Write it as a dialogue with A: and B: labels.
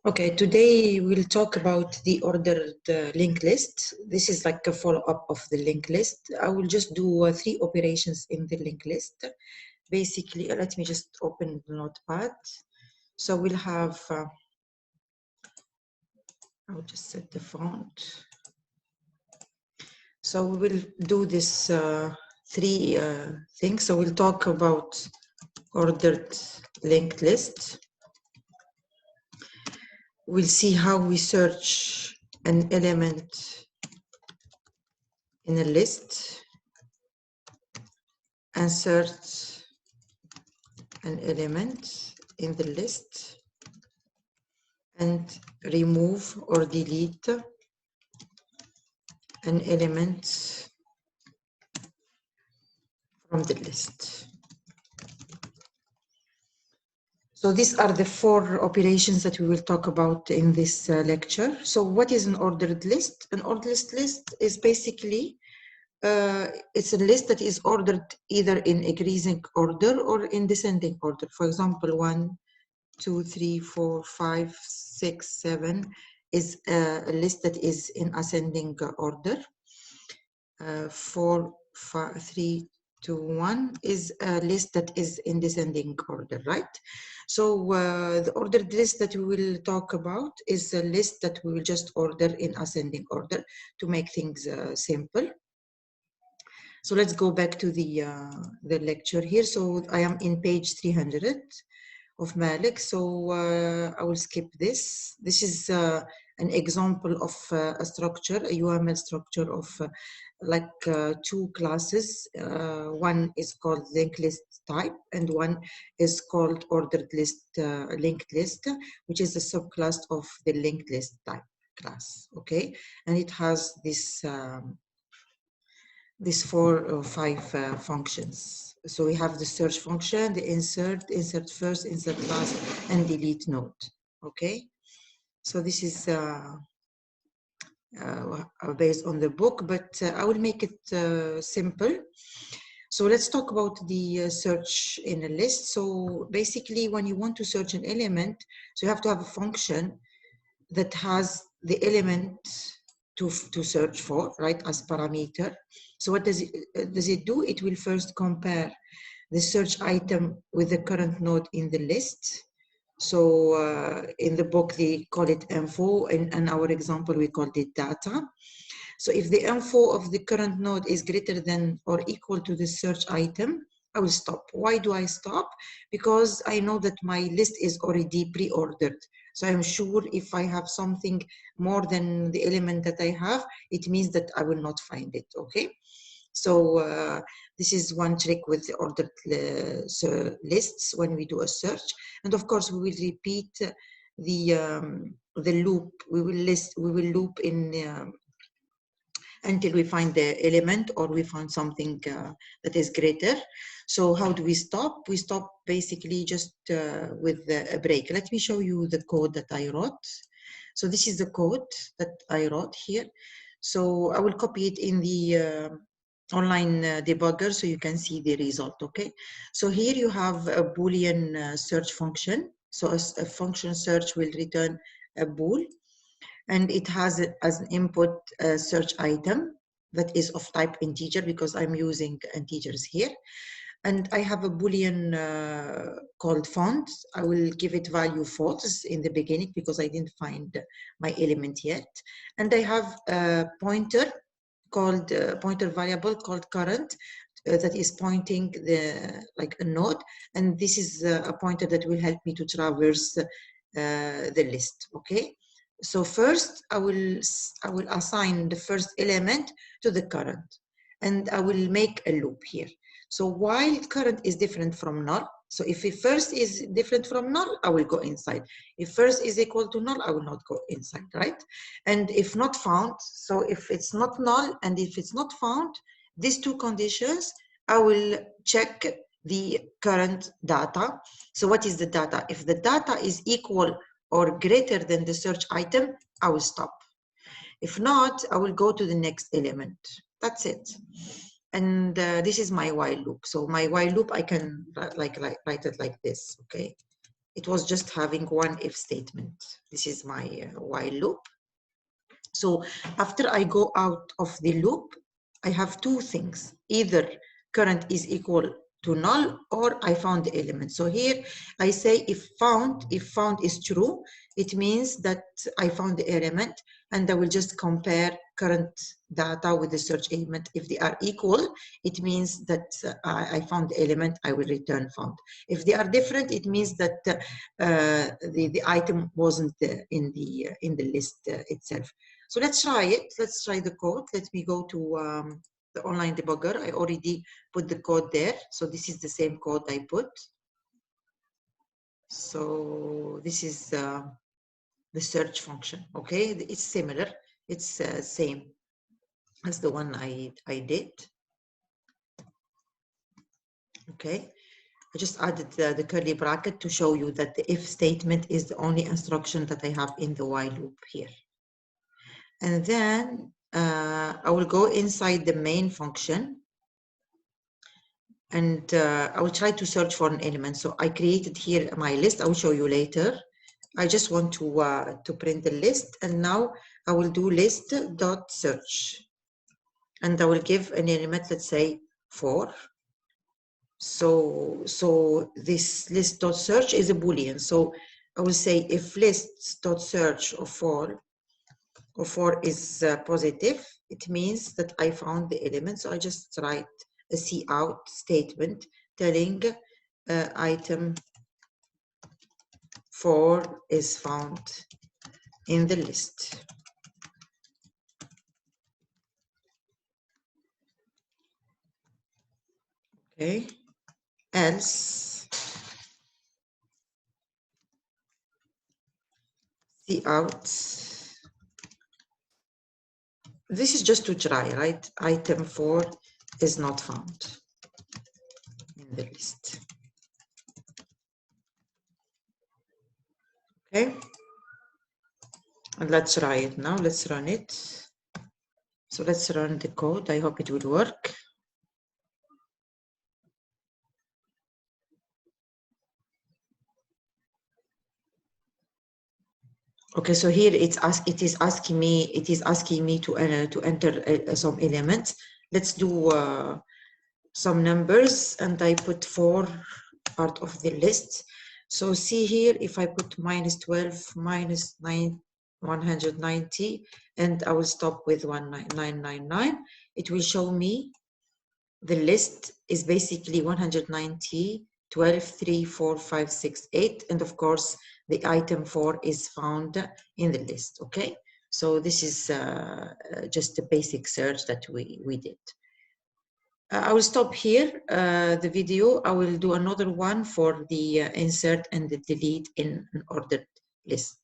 A: Okay, today we'll talk about the ordered linked list. This is like a follow-up of the linked list. I will just do 3 operations in the linked list. Basically, let me just open the notepad. So we'll have, I'll just set the font. So we will do this 3 things. So we'll talk about ordered linked list. We'll see how we search an element in a list. Insert an element in the list and remove or delete an element from the list. So these are the 4 operations that we will talk about in this lecture. So what is an ordered list? An ordered list is basically it's a list that is ordered either in increasing order or in descending order. For example, 1, 2, 3, 4, 5, 6, 7 is a list that is in ascending order. 4, 5, 3, 2, 1 is a list that is in descending order, right? So the ordered list that we will talk about is a list that we will just order in ascending order to make things simple. So let's go back to the lecture here. So I am in page 300 of Malik. So I will skip this. This is an example of a structure, a UML structure of 2 classes. One is called linked list type and one is called ordered list linked list, which is a subclass of the linked list type class. Okay, and it has this these 4 or 5 functions. So we have the search function, the insert first, insert last, and delete node. Okay, so this is based on the book, but I will make it simple. So let's talk about the search in a list. So basically, when you want to search an element, so you have to have a function that has the element to search for, right, as parameter. So what does it do? It will first compare the search item with the current node in the list. So in the book, they call it info. In our example, we called it data. So if the info of the current node is greater than or equal to the search item, I will stop. Why do I stop? Because I know that my list is already pre-ordered. So I'm sure if I have something more than the element that I have, it means that I will not find it, okay? So this is one trick with the ordered lists when we do a search. And of course, we will repeat the loop. We will loop in until we find the element or we find something that is greater. So how do we stop? We stop basically just with a break. Let me show you the code that I wrote. So this is the code that I wrote here. So I will copy it in the online debugger so you can see the result, okay? So here you have a Boolean search function. So a function search will return a bool, and it has as an input a search item that is of type integer because I'm using integers here. And I have a Boolean called font. I will give it value false in the beginning because I didn't find my element yet. And I have a pointer called pointer variable called current that is pointing like a node. And this is a pointer that will help me to traverse the list, okay? So first I will assign the first element to the current, and I will make a loop here. So while current is different from null, so if it first is different from null, I will go inside. If first is equal to null, I will not go inside, right? And if not found, so if it's not null and if it's not found, these 2 conditions, I will check the current data. So what is the data? If the data is equal or greater than the search item, I will stop. If not, I will go to the next element. That's it. And this is my while loop. So my while loop, I can write it like this, okay? it was just having one if statement. This is my while loop. So after I go out of the loop, I have two things. Either current is equal to null, or I found the element. So here I say if found is true, it means that I found the element, and I will just compare current data with the search element. If they are equal, it means that I found the element, I will return found. If they are different, it means that the item wasn't in the list itself. So let's try it. Let's try the code. Let me go to the online debugger. I already put the code there. So this is the same code I put. So this is the search function. Okay, it's similar. It's same as the one I did. Okay, I just added the curly bracket to show you that the if statement is the only instruction that I have in the while loop here. And then I will go inside the main function, and I will try to search for an element. So I created here my list. I will show you later. I just want to print the list, and now I will do list.search, and I will give an element, let's say 4. So this list.search is a Boolean. So I will say if list.search of 4 is positive, it means that I found the element. So I just write a cout statement telling item 4 is found in the list. Okay, else cout. This is just to try, right? Item 4 is not found in the list. Okay, and let's try it now. Let's run it. So let's run the code. I hope it will work. Okay, so here it is asking me to enter some elements. Let's do some numbers, and I put 4 part of the list. So see here, if I put -12, -9, 190, and I will stop with 19999, it will show me the list is basically 190, 12, 3, 4, 5, 6, 8, and of course the item 4 is found in the list. Okay, so this is just a basic search that we did. I will stop here the video. I will do another one for the insert and the delete in an ordered list.